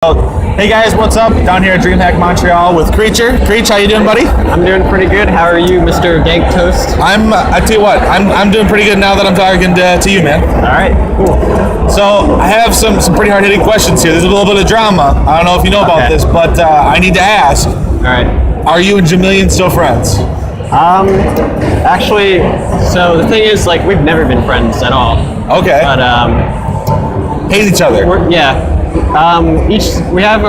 Hey guys, what's up? Down here at DreamHack Montreal with Creature. Creech, how you doing, buddy? I'm doing pretty good. How are you, Mr. Gank Toast? I tell you what, I'm doing pretty good now that I'm talking to you, man. All right, cool. So I have some pretty hard-hitting questions here. There's a little bit of drama. I don't know if you know about this, but I need to ask. All right. Are you and Jamilian still friends? Actually, so the thing is, like, we've never been friends at all. Okay. But Hate each other. we have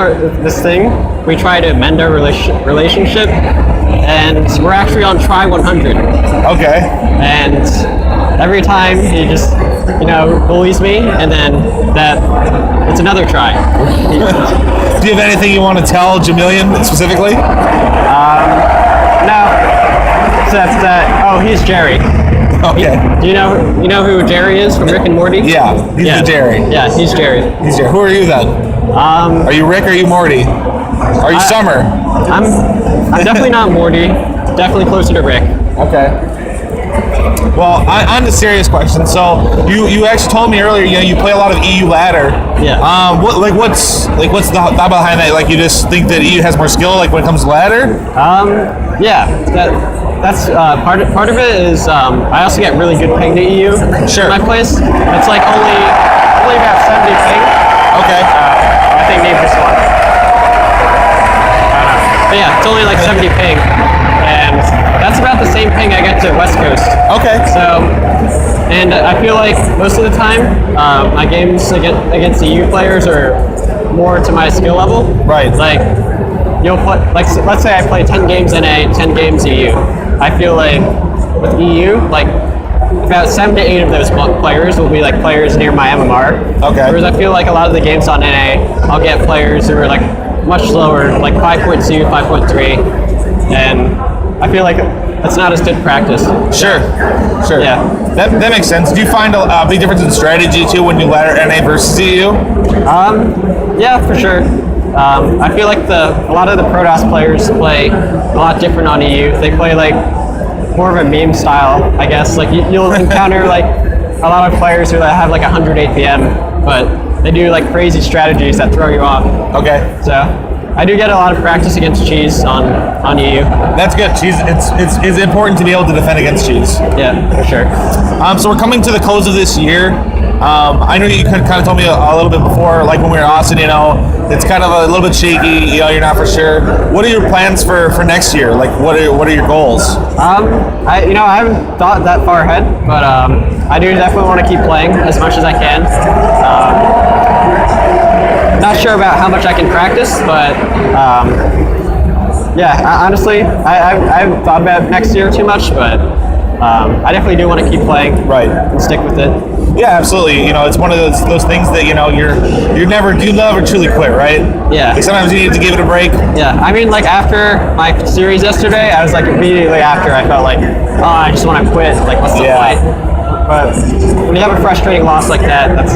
this thing. We try to mend our relationship, and we're actually on try 100. Okay. And every time he just, bullies me, and then it's another try. Do you have anything you want to tell Jamilian specifically? No. So that's that. Oh, he's Jerry. Okay. Do you know who Jerry is from Rick and Morty? Yeah, he's the Jerry. Yeah, he's Jerry. He's Jerry. Who are you then? Are you Rick or are you Morty? Are you Summer? I'm definitely not Morty. Definitely closer to Rick. Okay. Well, on the serious question, so you actually told me earlier, you play a lot of EU ladder. Yeah. What's the thought behind that? Like, you just think that EU has more skill, like when it comes to ladder? Yeah. That's part of it is I also get really good ping to EU. Sure. In my place, it's like only about 70 ping. Okay. I think maybe this one. But yeah, it's only like 70 ping, and that's about the same ping I get to West Coast. Okay. So, and I feel like most of the time, my games against EU players are more to my skill level. Right. Like, you'll play, like, let's say I play 10 games NA, 10 games EU. I feel like with EU, like, about 7 to 8 of those players will be like players near my MMR. Okay. Whereas I feel like a lot of the games on NA, I'll get players who are like much lower, like 5.2, 5.3, and I feel like that's not as good practice. Sure. Yeah. That makes sense. Do you find a big difference in strategy too when you ladder NA versus EU? Yeah, for sure. I feel like a lot of the Protoss players play a lot different on EU. They play like more of a meme style, I guess. Like you'll encounter like a lot of players who have like 100 APM, but they do like crazy strategies that throw you off. Okay. So I do get a lot of practice against cheese on EU. That's good. Cheese. It's important to be able to defend against cheese. Yeah, for sure. So we're coming to the close of this year. I know you kind of told me a little bit before, like when we were in Austin, it's kind of a little bit shaky, you're not for sure. What are your plans for next year? Like, what are your goals? I haven't thought that far ahead, but I do definitely want to keep playing as much as I can. Not sure about how much I can practice, but honestly, I haven't thought about next year too much, but I definitely do want to keep playing, right, and stick with it. Yeah, absolutely. It's one of those things that you'll never truly quit, right? Yeah. Like sometimes you need to give it a break. Yeah, I mean, like after my series yesterday, I was like immediately after I felt like, oh, I just want to quit. Like, what's the point? But when you have a frustrating loss like that, that's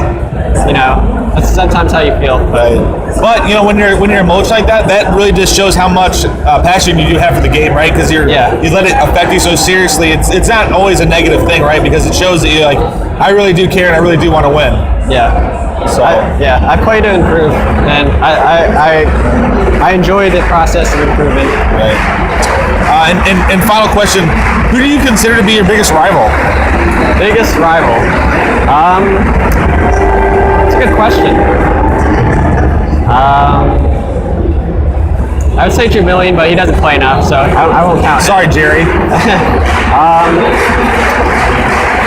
sometimes how you feel. Right. But when you're emotional like that really just shows how much passion you do have for the game, right? Because you let it affect you so seriously. It's not always a negative thing, right? Because it shows that you I really do care and I really do want to win. Yeah. So I play to improve, and I enjoy the process of improvement. Right. And final question: who do you consider to be your biggest rival? Biggest rival? That's a good question. I would say Jamilian, but he doesn't play enough, so I won't count. Sorry, Jerry.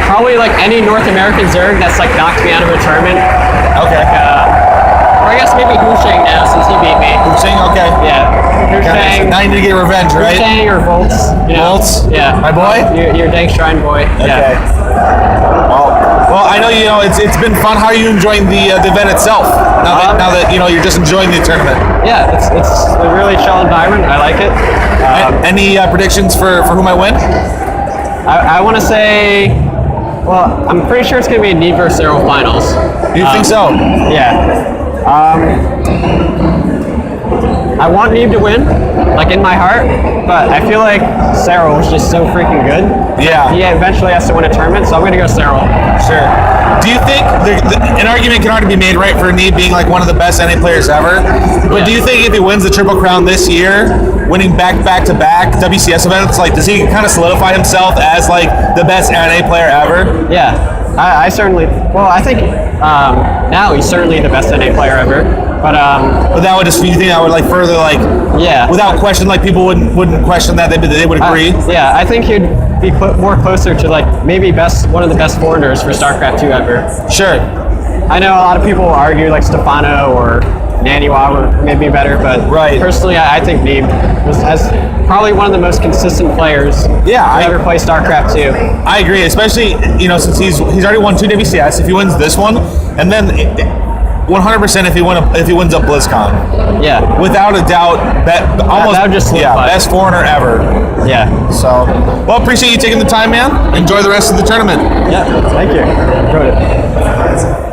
Probably like any North American Zerg that's like knocked me out of a tournament. Okay. Or I guess maybe Husheng now since he beat me. Husheng, okay. Yeah. Husheng. Now you need to get revenge, right? Husheng or Volts. Volts? Yeah. My boy? Your dang shrine boy. Okay. Yeah. Well, I know it's been fun. How are you enjoying the event itself? Now that you're just enjoying the tournament. Yeah, it's a really chill environment. I like it. Any predictions for who might win? I want to say, well, I'm pretty sure it's going to be a Neve versus Zero finals. You think so? Yeah. I want Neve to win, like in my heart, but I feel like Cyril was just so freaking good. Yeah. He eventually has to win a tournament, so I'm going to go Cyril. Sure. Do you think an argument can already be made, right, for Neeb being like one of the best NA players ever? But do you think if he wins the Triple Crown this year, winning back-to-back WCS events, like does he kind of solidify himself as like the best NA player ever? Yeah. I certainly. Well, I think now he's certainly the best NA player ever. But that would just, you think that would like further like, yeah, without question, like people wouldn't question that, they would agree. Yeah, I think he'd be more closer to like maybe one of the best foreigners for StarCraft 2 ever. Sure. I know a lot of people argue like Stefano or Naniwa were maybe better, but personally, I think Neeb has probably one of the most consistent players to ever play StarCraft 2. I agree, especially since he's already won 2 WCS. If he wins this one, and then 100% if he wins up BlizzCon. Yeah, without a doubt, best foreigner ever. Yeah. So, well, appreciate you taking the time, man. Enjoy the rest of the tournament. Yeah, thank you. Enjoyed it.